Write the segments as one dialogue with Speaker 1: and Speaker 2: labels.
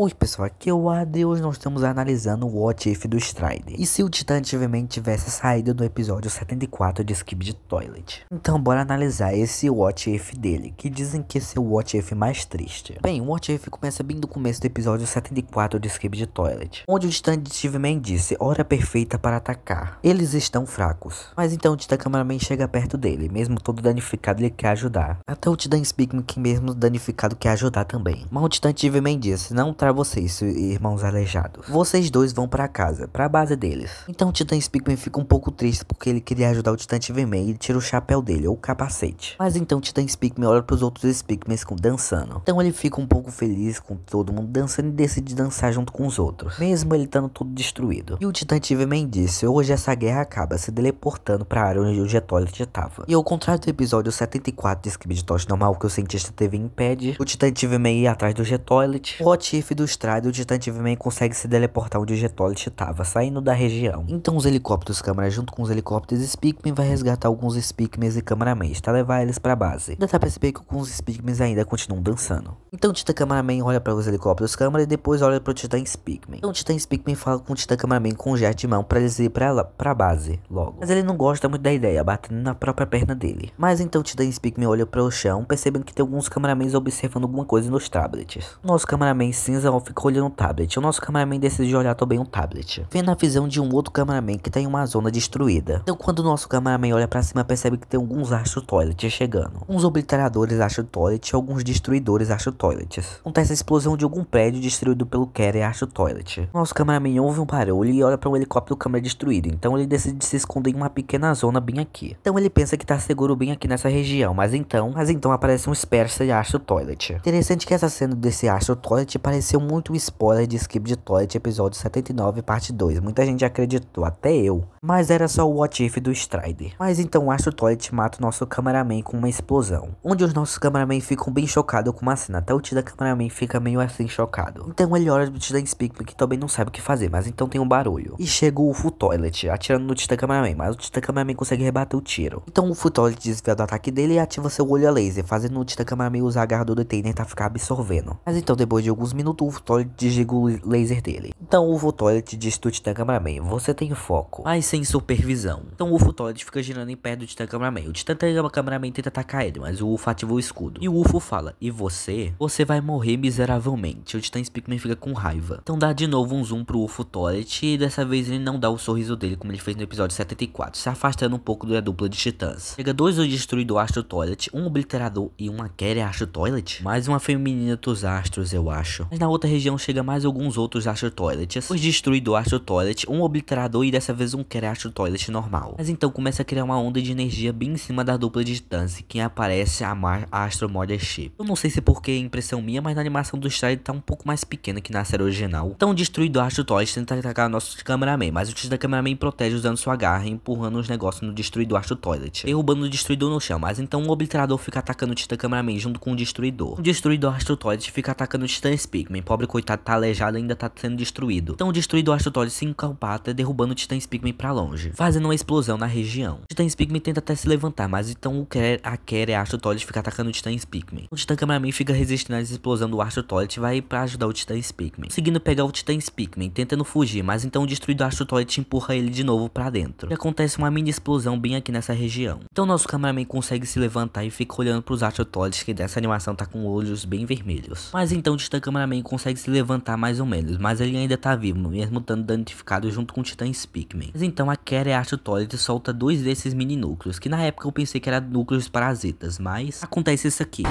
Speaker 1: Oi pessoal, aqui é o Ade e hoje nós estamos analisando o What If do Strider. E se o Titã antigamente tivesse saído no episódio 74 de Skibidi Toilet? Então bora analisar esse What If dele, que dizem que esse é o What If mais triste. Bem, o What If começa bem do começo do episódio 74 de Skibidi Toilet, onde o Titã antigamente disse, hora perfeita para atacar. Eles estão fracos. Mas então o Titã Cameraman chega perto dele, mesmo todo danificado ele quer ajudar. Até o Titã Speakman que mesmo danificado quer ajudar também. Mas o Titã antigamente disse, não para vocês, irmãos aleijados. Vocês dois vão pra casa, pra base deles. Então o Titã Speakman fica um pouco triste porque ele queria ajudar o Titã Tiverman e tira o chapéu dele, ou o capacete. Mas então o Titã Speakman olha pros outros Speakmans dançando. Então ele fica um pouco feliz com todo mundo dançando e decide dançar junto com os outros, mesmo ele estando todo destruído. E o Titã Tiverman disse, hoje essa guerra acaba se teleportando pra área onde o G-Toilet estava. E ao contrário do episódio 74 de Skibidi Toilet normal, que o cientista TV impede o Titã Tiverman ir atrás do G-Toilet, o What If do Strider, o Titã Tiverman consegue se teleportar onde o G-Toilet estava, saindo da região. Então os helicópteros câmera junto com os helicópteros Speakman vai resgatar alguns Speakmans e Cameraman, tá levar eles pra base. Dá pra perceber que alguns Speakmans ainda continuam dançando. Então o Titã Cameraman olha para os helicópteros câmera e depois olha pro Titã Speakman. Então o Titã Speakman fala com o Titã Cameraman com o jet de mão pra eles ir pra base logo. Mas ele não gosta muito da ideia, batendo na própria perna dele. Mas então o Titã Speakman olha para o chão, percebendo que tem alguns Cameramans observando alguma coisa nos tablets. Nosso Cameraman cinza fica olhando o tablet. O nosso Cameraman decide olhar também o tablet, vendo a visão de um outro Cameraman que tá em uma zona destruída. Então quando o nosso Cameraman olha pra cima, percebe que tem alguns Astro Toilets chegando. Uns obliteradores Astro Toilet e alguns destruidores Astro Toilets. Acontece a explosão de algum prédio destruído pelo Carrier Astro Toilet. Nosso Cameraman ouve um barulho e olha para um helicóptero câmera destruído. Então ele decide se esconder em uma pequena zona bem aqui. Então ele pensa que tá seguro bem aqui nessa região, mas então aparece um Sperser Astro Toilet. Interessante que essa cena desse Astro Toilet pareceu muito um spoiler de Skibidi Toilet episódio 79 parte 2. Muita gente acreditou, até eu. Mas era só o What If do Strider. Mas então o Astro Toilet mata o nosso Cameraman com uma explosão, onde os nossos Cameraman ficam bem chocados com uma cena. Até o Titã Cameraman fica meio assim chocado. Então ele olha pro Titã Speakman que também não sabe o que fazer, mas então tem um barulho. E chega o UFO Toilet atirando no Titã Cameraman, mas o Titã Cameraman consegue rebater o tiro. Então o UFO Toilet desvia do ataque dele e ativa seu olho a laser, fazendo o Titã Cameraman usar a garra do DT e tentar ficar absorvendo. Mas então depois de alguns minutos o UFO Toilet desliga o laser dele. Então o UFO Toilet diz pro Titã Cameraman, você tem foco, mas sem supervisão. Então o UFO Toilet fica girando em pé do Titã Cameraman. O Titã Cameraman tenta atacar ele, mas o UFO ativa o escudo. E o UFO fala, e você? Você vai morrer miseravelmente. O Titã Speakman fica com raiva. Então dá de novo um zoom pro UFO Toilet e dessa vez ele não dá o sorriso dele como ele fez no episódio 74, se afastando um pouco da dupla de titãs. Chega dois do destruidor Astro Toilet, um obliterador e uma Carrier Astro Toilet. Mais uma feminina dos astros, eu acho. Mas na outra região chega mais alguns outros Astro Toilets. Os destruidor Astro Toilet, um obliterador e dessa vez um Carrier Astro Toilet normal. Mas então começa a criar uma onda de energia bem em cima da dupla de titãs e quem aparece é a Astro Mothership. Eu não sei se porque é impressão minha, mas na animação do Strider tá um pouco mais pequena que na série original. Então o destruidor Astro Toilet tenta atacar o nosso Cameraman, mas o Titã Cameraman protege usando sua garra e empurrando os negócios no destruidor Astro Toilet, derrubando o destruidor no chão. Mas então o obliterador fica atacando o Titã Cameraman junto com o destruidor. O destruidor Astro Toilet fica atacando o Titã Speakman. Pobre coitado tá aleijado e ainda tá sendo destruído. Então o destruidor Astro Toilet se encalpata, derrubando o Titã Speakman pra longe, fazendo uma explosão na região. O Titã Speakman tenta até se levantar, mas então a Carrier Astro Toilet fica atacando o Titã Speakman. O Titã Cameraman fica resistindo à explosão do Astro Toilet e vai pra ajudar o Titã Speakman, conseguindo pegar o Titã Speakman, tentando fugir, mas então o destruidor Astro Toilet empurra ele de novo pra dentro. E acontece uma mini explosão bem aqui nessa região. Então nosso Cameraman consegue se levantar e fica olhando pros Astro Toilets, que dessa animação tá com olhos bem vermelhos. Mas então o Titã Cameraman consegue se levantar mais ou menos, mas ele ainda tá vivo, mesmo estando danificado junto com o Titã Speakman. Mas então a Carrier Astro Toilet solta dois desses mini núcleos, que na época eu pensei que eram núcleos parasitas, mas acontece isso aqui.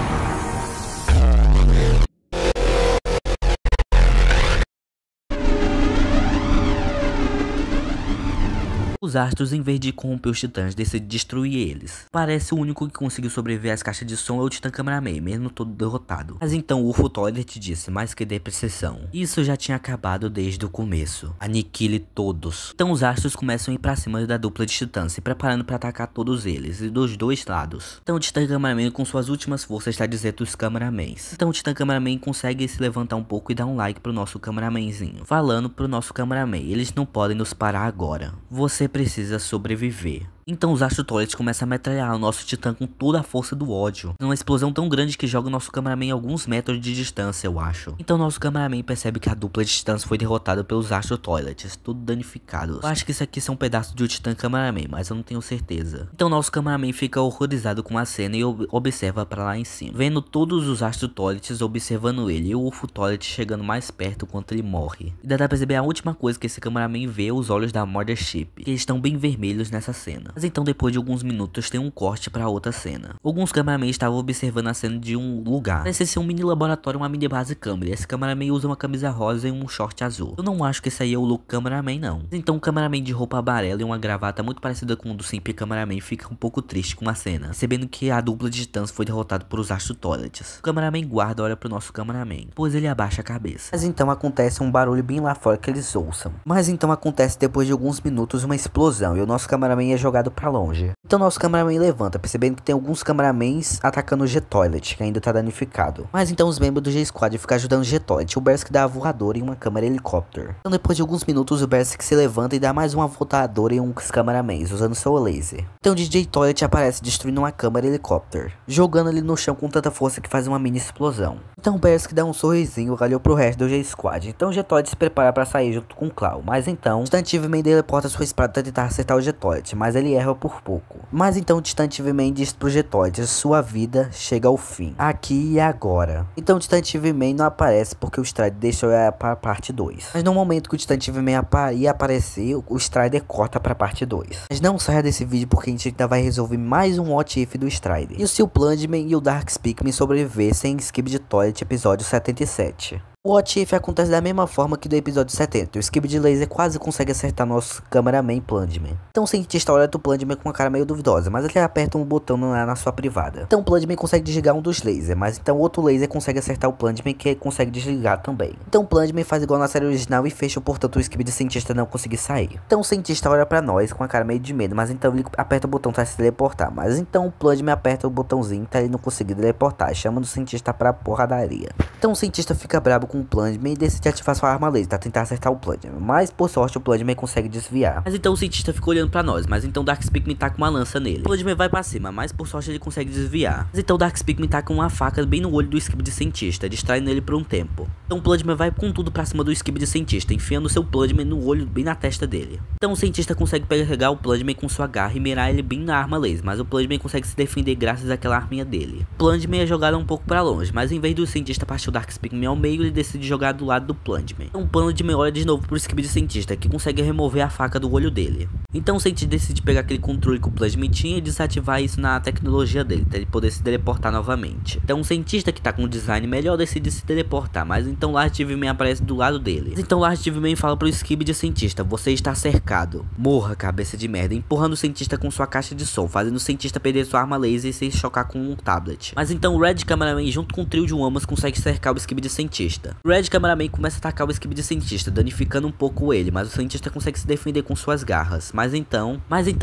Speaker 1: Os astros, em vez de corromper os titãs, decidem destruir eles. Parece o único que conseguiu sobreviver às caixas de som é o Titã Cameraman, mesmo todo derrotado. Mas então o UFO Toilet disse, mais que dê precisão. Isso já tinha acabado desde o começo. Aniquile todos. Então os astros começam a ir pra cima da dupla de titãs, se preparando para atacar todos eles, e dos dois lados. Então o Titã Cameraman com suas últimas forças está dizendo os Cameramans. Então o Titã Cameraman consegue se levantar um pouco e dar um like pro nosso Cameramanzinho, falando pro nosso Cameraman, eles não podem nos parar agora. Você precisa sobreviver. Então os Astro Toilet começam a metralhar o nosso titã com toda a força do ódio. Uma explosão tão grande que joga o nosso cameraman a alguns metros de distância, eu acho. Então nosso cameraman percebe que a dupla de titãs foi derrotada pelos Astro Toilets, tudo danificados. Eu acho que isso aqui são pedaços de um titã cameraman, mas eu não tenho certeza. Então nosso cameraman fica horrorizado com a cena e observa pra lá em cima, vendo todos os Astro Toilets observando ele e o UFO Toilet chegando mais perto quando ele morre. E dá pra perceber a última coisa que esse cameraman vê, os olhos da Mothership, que eles estão bem vermelhos nessa cena. Mas então depois de alguns minutos tem um corte pra outra cena. Alguns cameramans estavam observando a cena de um lugar. Parece ser um mini laboratório, uma mini base câmera. Esse cameraman usa uma camisa rosa e um short azul. Eu não acho que esse aí é o look cameraman não. Então o cameraman de roupa amarela e uma gravata muito parecida com o do Simp Cameraman fica um pouco triste com a cena, percebendo que a dupla de titãs foi derrotada por os Astro Toilets. O cameraman guarda olha pro nosso cameraman, pois ele abaixa a cabeça. Mas então acontece um barulho bem lá fora que eles ouçam. Mas então acontece depois de alguns minutos uma explosão e o nosso cameraman é jogado pra longe. Então nosso cameraman levanta, percebendo que tem alguns cameramans atacando o G-Toilet, que ainda tá danificado. Mas então os membros do G-Squad ficam ajudando o G-Toilet. O Berserk dá a voadora em uma câmera helicóptero. Então depois de alguns minutos o Berserk se levanta e dá mais uma voadora em uns cameramans, usando seu laser. Então o DJ Toilet aparece destruindo uma câmera helicóptero, jogando ele no chão com tanta força que faz uma mini explosão. Então o Berserk dá um sorrisinho e olhou pro resto do G-Squad. Então o G-Toilet se prepara para sair junto com o Claw. Mas então o Titan TV-Man teleporta sua espada para tentar acertar o G-Toilet, mas ele erra por pouco. Mas então o Titan TV-Man diz pro G-Toilet: sua vida chega ao fim, aqui e agora. Então o Titan TV-Man não aparece porque o Strider deixou para parte 2. Mas no momento que o Titan TV-Man ia aparecer, o Strider corta pra parte 2. Mas não saia desse vídeo porque a gente ainda vai resolver mais um what if do Strider. E se o Plungman e o Dark Speakman sobrevivessem em Skibidi Toilet episódio 77. O what if acontece da mesma forma que do episódio 70. O Skibidi Laser quase consegue acertar nosso cameraman Plungman. Então o cientista olha pro Plungman com uma cara meio duvidosa, mas ele aperta um botão na sua privada. Então o Plungman consegue desligar um dos lasers, mas então outro laser consegue acertar o Plungman, que consegue desligar também. Então o Plungman faz igual na série original e fecha o portão pro Skibidi cientista não conseguir sair. Então o cientista olha pra nós com a cara meio de medo, mas então ele aperta o botão pra se teleportar. Mas então o Plungman aperta o botãozinho pra ele não conseguir teleportar, chamando o cientista pra porradaria. Então o cientista fica brabo com o Plungman e decide ativar sua arma laser pra tentar acertar o Plungman, mas por sorte o Plungman consegue desviar. Mas então o cientista fica olhando pra nós, mas então o Dark Speakman tá com uma lança nele. O Plungman vai pra cima, mas por sorte ele consegue desviar. Mas então o Dark Speakman tá com uma faca bem no olho do Skibidi cientista, distraindo ele por um tempo. Então o Plungman vai com tudo pra cima do Skibidi cientista, enfiando seu Plungman no olho bem na testa dele. Então o cientista consegue pegar o Plungman com sua garra e mirar ele bem na arma laser, mas o Plungman consegue se defender graças àquela arminha dele. O Plungman é jogado um pouco pra longe, mas em vez do cientista partir o Dark Speakman ao meio, ele decide jogar do lado do Plungman. Então o Plungman olha de novo pro Skibidi cientista, que consegue remover a faca do olho dele. Então o cientista decide pegar aquele controle que o Plungman tinha e desativar isso na tecnologia dele, pra ele poder se teleportar novamente. Então o cientista que tá com um design melhor decide se teleportar, mas então Large TV-Man aparece do lado dele. Então Large TV-Man fala pro Skibidi cientista: você está cercado, morra, cabeça de merda, empurrando o cientista com sua caixa de som, fazendo o cientista perder sua arma laser e se chocar com um tablet. Mas então o Red Cameraman junto com o trio de Womas consegue cercar o Skibidi cientista. O Red Cameraman começa a atacar o Skibidi cientista, danificando um pouco ele, mas o cientista consegue se defender com suas garras. Mas então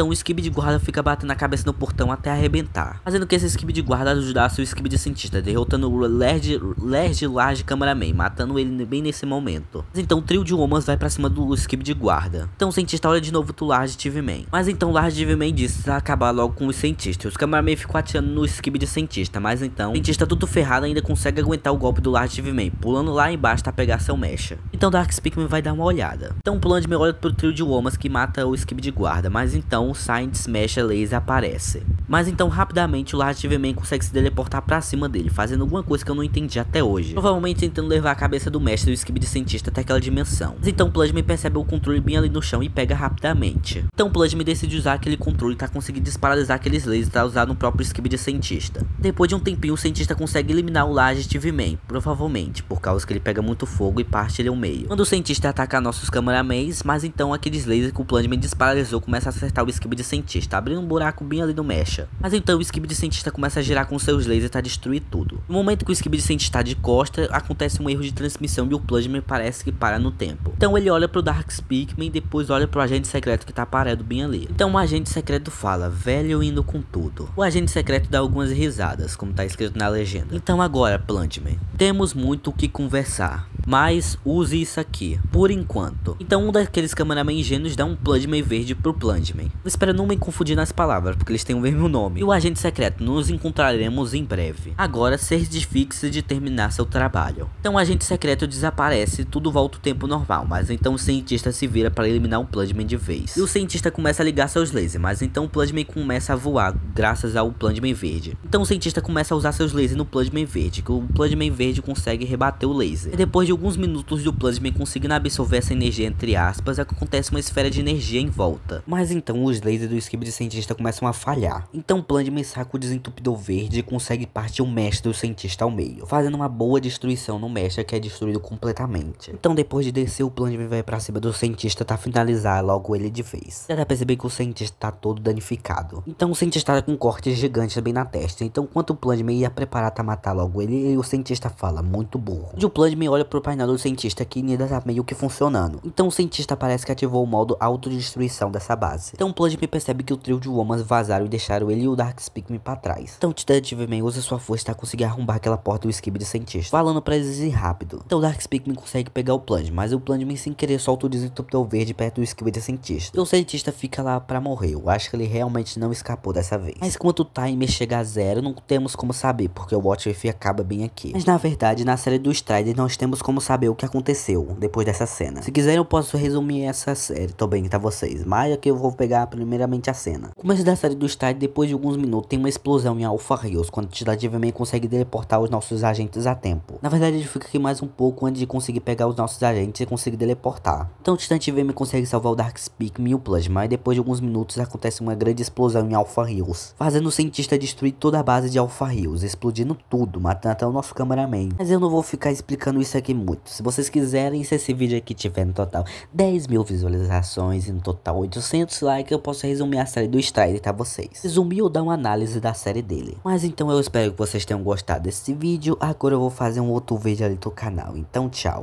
Speaker 1: o Skibidi guarda fica batendo a cabeça no portão até arrebentar, fazendo que esse Skibidi guarda ajudasse o Skibidi cientista, derrotando o Large Cameraman, matando ele bem nesse momento. Mas então o trio de Womas vai pra cima do Skibidi guarda. Então o cientista olha de novo pro Large TV-Man. Mas então o Large TV-Man diz acabar logo com os cientistas. Os cameraman ficam atirando no Skibidi cientista, mas então o cientista tudo ferrado ainda consegue aguentar o golpe do Large TV-Man, pulando lá embaixo pra pegar seu mecha. Então Dark Speakman vai dar uma olhada. Então o Plungman olha pro trio de Womas que mata o Skibidi guarda, mas então o Science Mecha Laser aparece. Mas então rapidamente o Large TV-Man consegue se teleportar pra cima dele, fazendo alguma coisa que eu não entendi até hoje, provavelmente tentando levar a cabeça do mestre do Skibidi cientista até aquela dimensão. Mas então o Plungman percebe o controle bem ali no chão e pega rapidamente. Então o Plungman decide usar aquele controle pra conseguir desparalisar aqueles lasers pra usar no próprio Skibidi cientista. Depois de um tempinho o cientista consegue eliminar o Large TV-Man, provavelmente por causa que ele pega muito fogo e parte ele ao meio. Quando o cientista ataca nossos cameramans, mas então aqueles lasers que o Plungman desparalisou começa a acertar o Skibidi cientista, abrindo um buraco bem ali no mecha. Mas então o Skibidi cientista começa a girar com seus lasers pra destruir tudo. No momento que o Skibidi cientista tá de costa, acontece um erro de transmissão e o Plungman parece que para no tempo. Então ele olha pro Dark Speakman e depois olha pro agente secreto que tá parado bem ali. Então o agente secreto fala: velho indo com tudo. O agente secreto dá algumas risadas, como tá escrito na legenda. Então agora, Plungman, temos muito o que conversar conversar. Mas use isso aqui, por enquanto. Então um daqueles cameramen ingênuos dá um Plungman verde pro Plungman. Espero não me confundir nas palavras, porque eles têm o mesmo nome. E o agente secreto, nos encontraremos em breve. Agora certifique-se de terminar seu trabalho. Então o agente secreto desaparece e tudo volta ao tempo normal. Mas então o cientista se vira para eliminar o Plungman de vez. E o cientista começa a ligar seus lasers, mas então o Plungman começa a voar graças ao Plungman verde. Então o cientista começa a usar seus lasers no Plungman verde, que o Plungman verde consegue rebater o laser. E depois de alguns minutos do Plungman conseguindo absorver essa energia entre aspas, acontece uma esfera de energia em volta. Mas então os lasers do Skibidi cientista começam a falhar. Então Plungman saca o desentupidor verde e consegue partir o mestre do cientista ao meio, fazendo uma boa destruição no mestre, que é destruído completamente. Então depois de descer, o Plungman vai pra cima do cientista pra finalizar logo ele de vez. Já dá pra perceber que o cientista tá todo danificado. Então o cientista tá com um corte gigante bem na testa. Então enquanto o Plungman ia preparar pra matar logo ele, o cientista fala, muito burro. E o Plungman olha pro painel do cientista que ainda tá meio que funcionando. Então o cientista parece que ativou o modo autodestruição dessa base. Então o Plungman percebe que o trio de Womans vazaram e deixaram ele e o Dark Speakman pra trás. Então o Titã usa sua força pra conseguir arrombar aquela porta do Skibidi cientista, falando pra eles ir rápido. Então o Dark Speakman consegue pegar o Plungman, mas o Plungman sem querer solta o desentupidor verde perto do Skibidi cientista. E o cientista fica lá pra morrer. Eu acho que ele realmente não escapou dessa vez. Mas quando o timer chega a 0, não temos como saber, porque o What If acaba bem aqui. Mas na verdade, na série do Strider, nós temos como saber o que aconteceu depois dessa cena. Se quiserem, eu posso resumir essa série também, tá vocês? Mas aqui eu vou pegar primeiramente a cena. No começo da série do Strider, depois de alguns minutos, tem uma explosão em Alpha Hills, quando o Titã consegue teleportar os nossos agentes a tempo. Na verdade, ele fica aqui mais um pouco antes de conseguir pegar os nossos agentes e conseguir teleportar. Então o Titã consegue salvar o Dark Speakman e o Plungman, e depois de alguns minutos acontece uma grande explosão em Alpha Hills, fazendo o cientista destruir toda a base de Alpha Hills, explodindo tudo, matando até o nosso cameraman. Mas eu não vou ficar explicando isso aqui muito. Se vocês quiserem, se esse vídeo aqui tiver no total 10 mil visualizações e no total 800 likes, eu posso resumir a série do Strider, tá vocês? Resumir ou dar uma análise da série dele. Mas então eu espero que vocês tenham gostado desse vídeo. Agora eu vou fazer um outro vídeo ali do canal. Então tchau.